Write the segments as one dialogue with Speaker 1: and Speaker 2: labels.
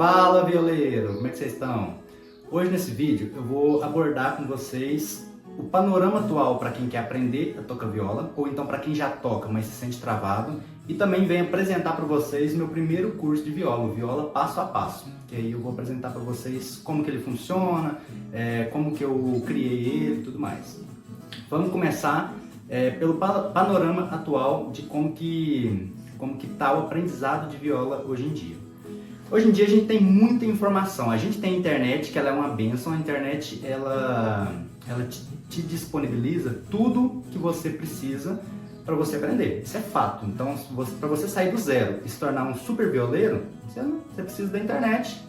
Speaker 1: Fala, violeiro! Como é que vocês estão? Hoje nesse vídeo eu vou abordar com vocês o panorama atual para quem quer aprender a tocar viola, ou então para quem já toca, mas se sente travado, e também venho apresentar para vocês meu primeiro curso de viola, o Viola Passo a Passo, que aí eu vou apresentar para vocês como que ele funciona, como que eu criei ele e tudo mais. Vamos começar pelo panorama atual de como que está o aprendizado de viola hoje em dia. Hoje em dia a gente tem muita informação, a gente tem a internet, que ela é uma bênção, a internet ela te disponibiliza tudo que você precisa para você aprender, isso é fato. Então, para você sair do zero e se tornar um super violeiro, você precisa da internet,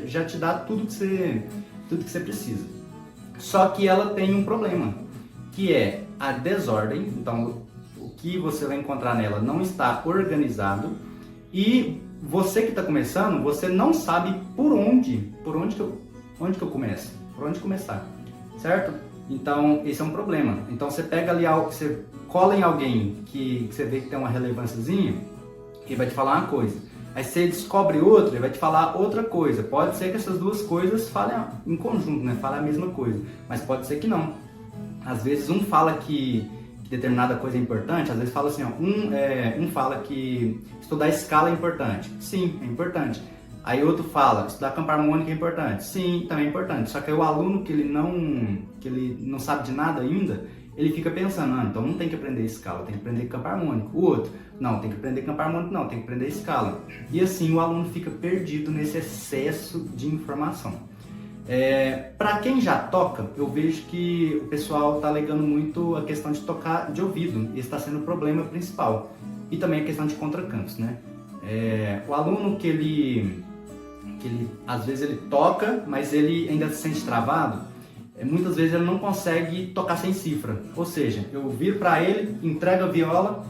Speaker 1: já te dá tudo que você precisa. Só que ela tem um problema, que é a desordem. Então, o que você vai encontrar nela não está organizado e você que está começando, você não sabe por onde que eu começo, por onde começar, certo? Então, esse é um problema. Então, você pega ali algo, você cola em alguém que você vê que tem uma relevânciazinha, e vai te falar uma coisa. Aí você descobre outra e vai te falar outra coisa. Pode ser que essas duas coisas falem em conjunto, né? Falem a mesma coisa, mas pode ser que não. Às vezes um fala que determinada coisa é importante, às vezes fala assim, ó, um fala que estudar escala é importante. Sim, é importante. Aí outro fala, estudar campo harmônico é importante. Sim, também é importante. Só que aí o aluno que ele não sabe de nada ainda, ele fica pensando, então não tem que aprender escala, tem que aprender campo harmônico. O outro, não, tem que aprender campo harmônico, não, tem que aprender escala. E assim o aluno fica perdido nesse excesso de informação. Para quem já toca, eu vejo que o pessoal está alegando muito a questão de tocar de ouvido, esse está sendo o problema principal, e também a questão de contracantos, né? O aluno que ele às vezes ele toca, mas ele ainda se sente travado, muitas vezes ele não consegue tocar sem cifra, ou seja, eu viro para ele, entrego a viola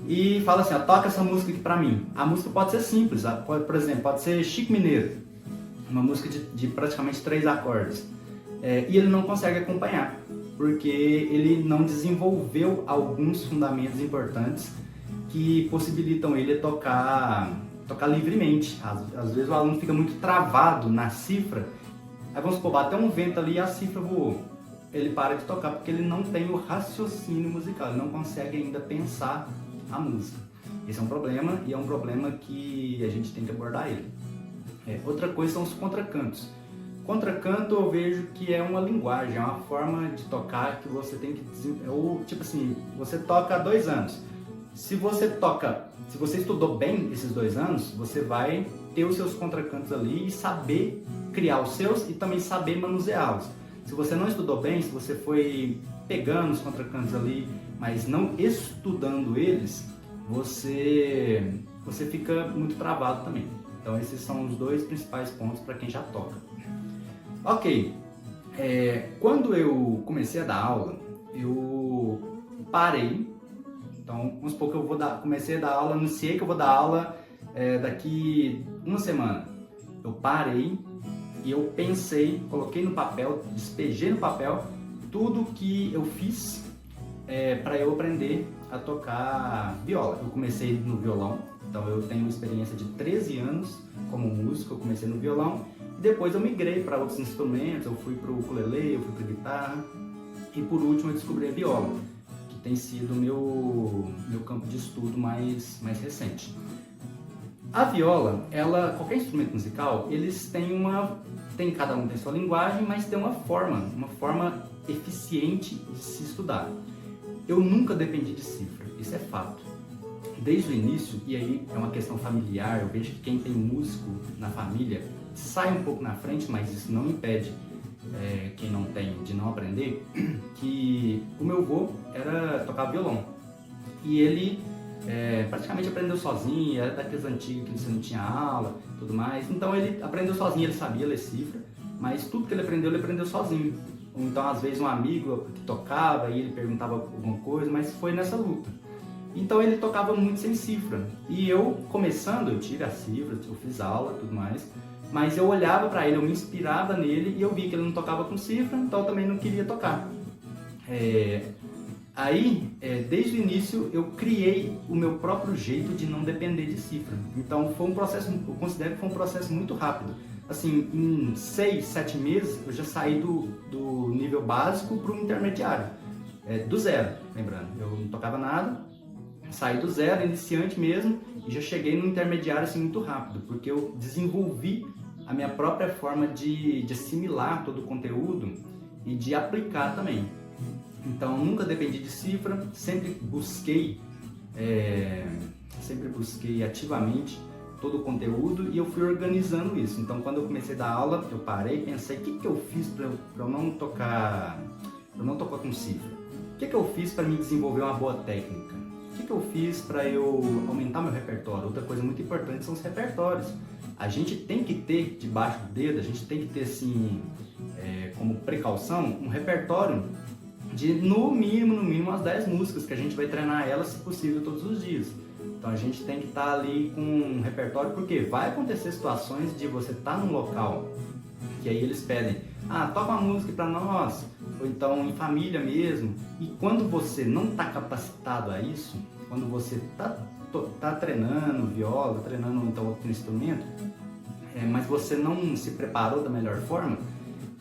Speaker 1: e falo assim, ó, toca essa música aqui para mim. A música pode ser simples, por exemplo, pode ser Chico Mineiro, uma música de praticamente 3 acordes, e ele não consegue acompanhar, porque ele não desenvolveu alguns fundamentos importantes que possibilitam ele tocar livremente. Às vezes o aluno fica muito travado na cifra, aí vamos supor, bateu um vento ali e a cifra voou, ele para de tocar porque ele não tem o raciocínio musical, ele não consegue ainda pensar a música. Esse é um problema, e é um problema que a gente tem que abordar ele. Outra coisa são os contracantos. Contracanto eu vejo que é uma linguagem, é uma forma de tocar que você tem que tipo assim, você toca há 2 anos. Se você estudou bem esses 2 anos, você vai ter os seus contracantos ali e saber criar os seus e também saber manuseá-los. Se você não estudou bem, se você foi pegando os contracantos ali, mas não estudando eles, você fica muito travado também. Então esses são os 2 principais pontos para quem já toca. Ok, quando eu comecei a dar aula, eu parei. Então vamos supor que eu comecei a dar aula, anunciei que eu vou dar aula daqui 1 semana. Eu parei e eu pensei, coloquei no papel, despejei no papel tudo que eu fiz para eu aprender a tocar viola. Eu comecei no violão. Então eu tenho uma experiência de 13 anos como músico, eu comecei no violão e depois eu migrei para outros instrumentos, eu fui para o ukulele, eu fui para a guitarra e por último eu descobri a viola, que tem sido o meu campo de estudo mais recente. A viola, qualquer instrumento musical, eles cada um tem sua linguagem, mas tem uma forma eficiente de se estudar. Eu nunca dependi de cifra, isso é fato. Desde o início, e aí é uma questão familiar, eu vejo que quem tem músico na família sai um pouco na frente, mas isso não impede quem não tem de não aprender, que o meu avô tocava violão, e ele praticamente aprendeu sozinho, era daqueles antigos que você não tinha aula, tudo mais, então ele aprendeu sozinho, ele sabia ler cifra, mas tudo que ele aprendeu sozinho. Então às vezes um amigo que tocava e ele perguntava alguma coisa, mas foi nessa luta. Então ele tocava muito sem cifra, e eu começando, eu tive a cifra, eu fiz aula e tudo mais, mas eu olhava para ele, eu me inspirava nele e eu vi que ele não tocava com cifra, então eu também não queria tocar. Aí, desde o início, eu criei o meu próprio jeito de não depender de cifra. Então, foi um processo, eu considero que foi um processo muito rápido. Assim, em 6, 7 meses, eu já saí do nível básico para o intermediário, do zero, lembrando. Eu não tocava nada, saí do zero, iniciante mesmo, e já cheguei no intermediário assim, muito rápido, porque eu desenvolvi a minha própria forma de assimilar todo o conteúdo e de aplicar também. Então, nunca dependi de cifra, sempre busquei ativamente todo o conteúdo e eu fui organizando isso. Então, quando eu comecei a dar aula, eu parei e pensei, o que eu fiz para eu não tocar com cifra? O que eu fiz para me desenvolver uma boa técnica? O que eu fiz para eu aumentar meu repertório? Outra coisa muito importante são os repertórios. A gente tem que ter debaixo do dedo, a gente tem que ter assim, como precaução, um repertório de no mínimo umas 10 músicas, que a gente vai treinar elas, se possível, todos os dias. Então a gente tem que estar ali com um repertório, porque vai acontecer situações de você estar num local que aí eles pedem, toca uma música para nós, ou então em família mesmo, e quando você não está capacitado a isso, quando você tá treinando viola, treinando então outro instrumento, mas você não se preparou da melhor forma,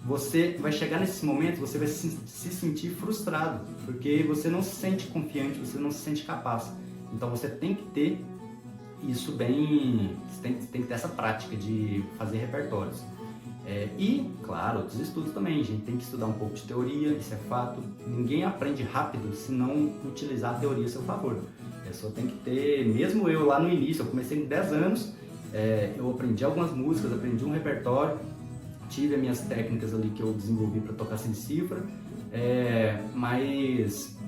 Speaker 1: você vai chegar nesse momento, você vai se sentir frustrado, porque você não se sente confiante, você não se sente capaz. Então você tem que ter isso bem, você tem que ter essa prática de fazer repertórios. E, claro, outros estudos também, a gente tem que estudar um pouco de teoria, isso é fato. Ninguém aprende rápido se não utilizar a teoria a seu favor. A pessoa tem que ter, mesmo eu lá no início, eu comecei com 10 anos, eu aprendi algumas músicas, aprendi um repertório, tive as minhas técnicas ali que eu desenvolvi para tocar sem cifra, mas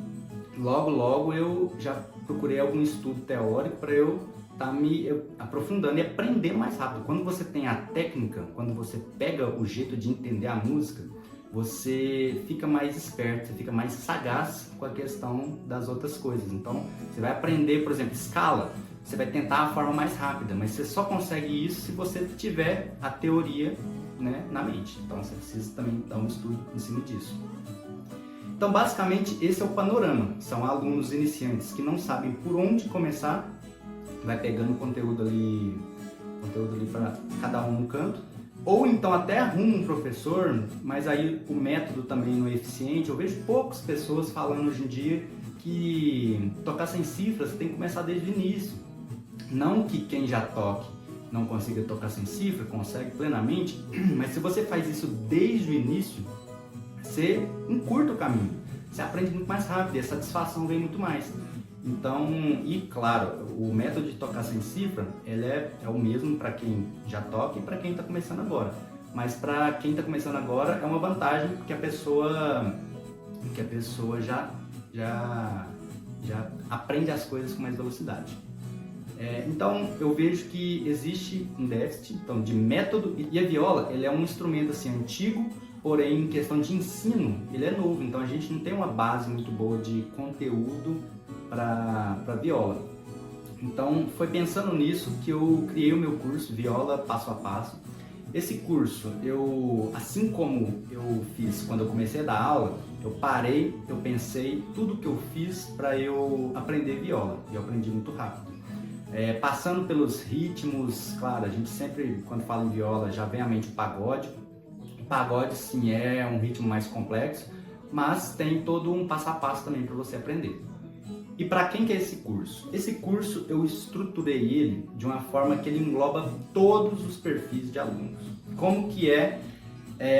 Speaker 1: logo eu já procurei algum estudo teórico para eu estar me aprofundando e aprender mais rápido. Quando você tem a técnica, quando você pega o jeito de entender a música, você fica mais esperto, você fica mais sagaz com a questão das outras coisas. Então, você vai aprender, por exemplo, escala, você vai tentar a forma mais rápida, mas você só consegue isso se você tiver a teoria, né, na mente. Então, você precisa também dar um estudo em cima disso. Então, basicamente, esse é o panorama. São alunos iniciantes que não sabem por onde começar, vai pegando conteúdo ali para cada um no canto, ou então até arruma um professor, mas aí o método também não é eficiente. Eu vejo poucas pessoas falando hoje em dia que tocar sem cifras tem que começar desde o início. Não que quem já toque não consiga tocar sem cifra, consegue plenamente, mas se você faz isso desde o início, você encurta o caminho, você aprende muito mais rápido e a satisfação vem muito mais. Então, e claro, o método de tocar sem cifra, ele é o mesmo para quem já toca e para quem está começando agora. Mas para quem está começando agora é uma vantagem, porque a pessoa já aprende as coisas com mais velocidade. Então eu vejo que existe um déficit então, de método, e a viola ele é um instrumento assim, antigo, porém em questão de ensino ele é novo, então a gente não tem uma base muito boa de conteúdo para viola. Então foi pensando nisso que eu criei o meu curso Viola Passo a Passo. Esse curso, assim como eu fiz quando eu comecei a dar aula, eu parei, eu pensei tudo que eu fiz para eu aprender viola, e eu aprendi muito rápido. Passando pelos ritmos, claro, a gente sempre, quando fala em viola, já vem à mente o pagode. O pagode, sim, é um ritmo mais complexo, mas tem todo um passo a passo também para você aprender. E para quem que é esse curso? Esse curso eu estruturei ele de uma forma que ele engloba todos os perfis de alunos. Como que é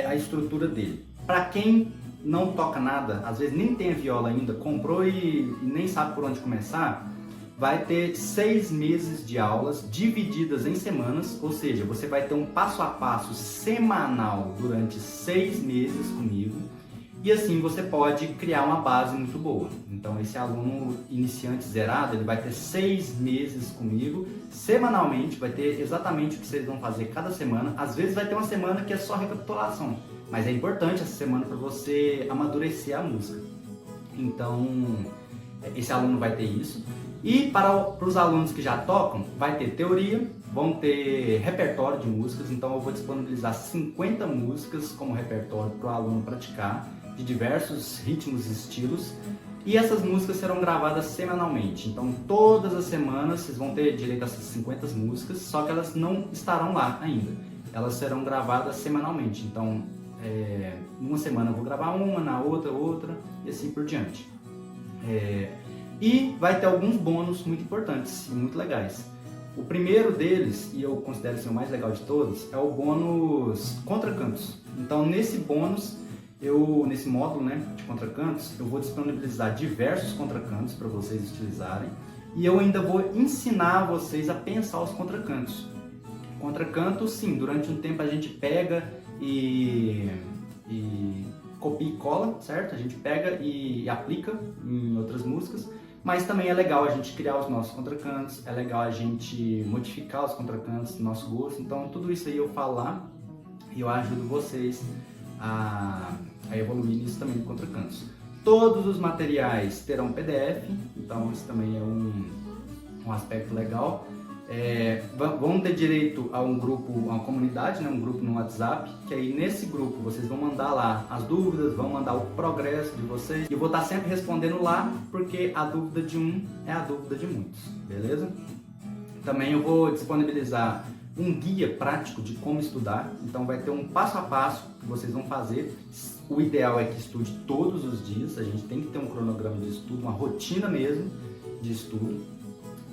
Speaker 1: a estrutura dele? Para quem não toca nada, às vezes nem tem a viola ainda, comprou e nem sabe por onde começar, vai ter 6 meses de aulas divididas em semanas, ou seja, você vai ter um passo a passo semanal durante 6 meses comigo, e assim você pode criar uma base muito boa. Então esse aluno iniciante zerado, ele vai ter 6 meses comigo, semanalmente, vai ter exatamente o que vocês vão fazer cada semana. Às vezes vai ter uma semana que é só recapitulação, mas é importante essa semana para você amadurecer a música. Então esse aluno vai ter isso. E para os alunos que já tocam, vai ter teoria, vão ter repertório de músicas, então eu vou disponibilizar 50 músicas como repertório para o aluno praticar, de diversos ritmos e estilos. E essas músicas serão gravadas semanalmente, então todas as semanas vocês vão ter direito a essas 50 músicas, só que elas não estarão lá ainda. Elas serão gravadas semanalmente, então numa semana eu vou gravar uma, na outra, e assim por diante. E vai ter alguns bônus muito importantes e muito legais. O primeiro deles, e eu considero ser o mais legal de todos, é o bônus contracantos. Então nesse bônus, nesse módulo, né, de contracantos, eu vou disponibilizar diversos contracantos para vocês utilizarem, e eu ainda vou ensinar vocês a pensar os contracantos. Contracantos, sim, durante um tempo a gente pega e copia e cola, certo? A gente pega e aplica em outras músicas, mas também é legal a gente criar os nossos contracantos, é legal a gente modificar os contracantos do nosso gosto, então tudo isso aí eu falo lá e eu ajudo vocês a evoluir nisso também de contracantos. Todos os materiais terão PDF, então isso também é um aspecto legal. Vão ter direito a um grupo, a uma comunidade, né, um grupo no WhatsApp, que aí nesse grupo vocês vão mandar lá as dúvidas, vão mandar o progresso de vocês, e eu vou estar sempre respondendo lá, porque a dúvida de um é a dúvida de muitos, beleza? Também eu vou disponibilizar um guia prático de como estudar, então vai ter um passo a passo que vocês vão fazer. O ideal é que estude todos os dias, a gente tem que ter um cronograma de estudo, uma rotina mesmo de estudo.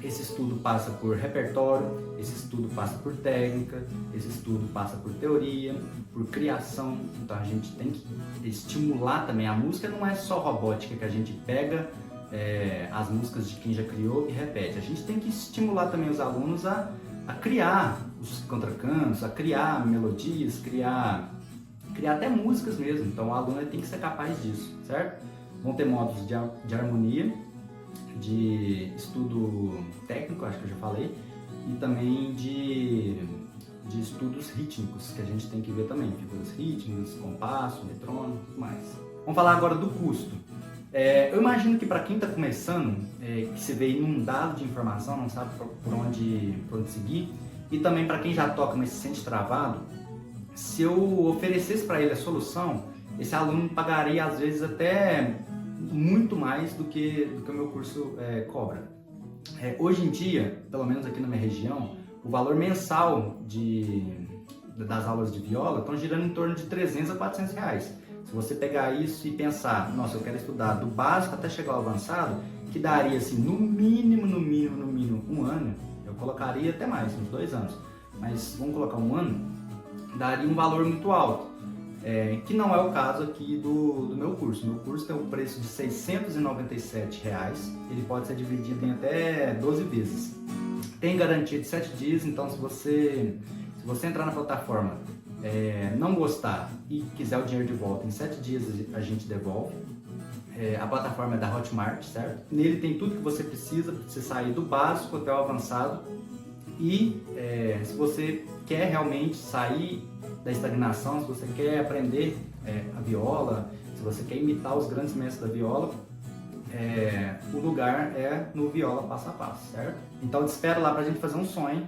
Speaker 1: Esse estudo passa por repertório, esse estudo passa por técnica, esse estudo passa por teoria, por criação. Então a gente tem que estimular também. A música não é só robótica, que a gente pega as músicas de quem já criou e repete. A gente tem que estimular também os alunos a criar os contracantos, a criar melodias, criar até músicas mesmo. Então o aluno tem que ser capaz disso, certo? Vão ter módulos de harmonia, de estudo técnico, acho que eu já falei, e também de estudos rítmicos, que a gente tem que ver também, figuras rítmicas, compasso, metrônomo, tudo mais. Vamos falar agora do custo. Eu imagino que para quem está começando, que se vê inundado de informação, não sabe por onde seguir, e também para quem já toca, mas se sente travado, se eu oferecesse para ele a solução, esse aluno pagaria às vezes até muito mais do que o meu curso cobra. Hoje em dia, pelo menos aqui na minha região, o valor mensal das aulas de viola estão girando em torno de 300 a 400 reais. Se você pegar isso e pensar, nossa, eu quero estudar do básico até chegar ao avançado, que daria assim, no mínimo, um ano, eu colocaria até mais, uns 2 anos, mas vamos colocar um ano, daria um valor muito alto. Que não é o caso aqui do meu curso. Meu curso tem um preço de R$ 697, ele pode ser dividido em até 12 vezes. Tem garantia de 7 dias, então se você entrar na plataforma, não gostar e quiser o dinheiro de volta, em 7 dias a gente devolve. A plataforma é da Hotmart, certo? Nele tem tudo que você precisa para você sair do básico até o avançado. E se você quer realmente sair da estagnação, se você quer aprender a viola, se você quer imitar os grandes mestres da viola, o lugar é no Viola Passo a Passo, certo? Então eu te espero lá pra gente fazer um sonho.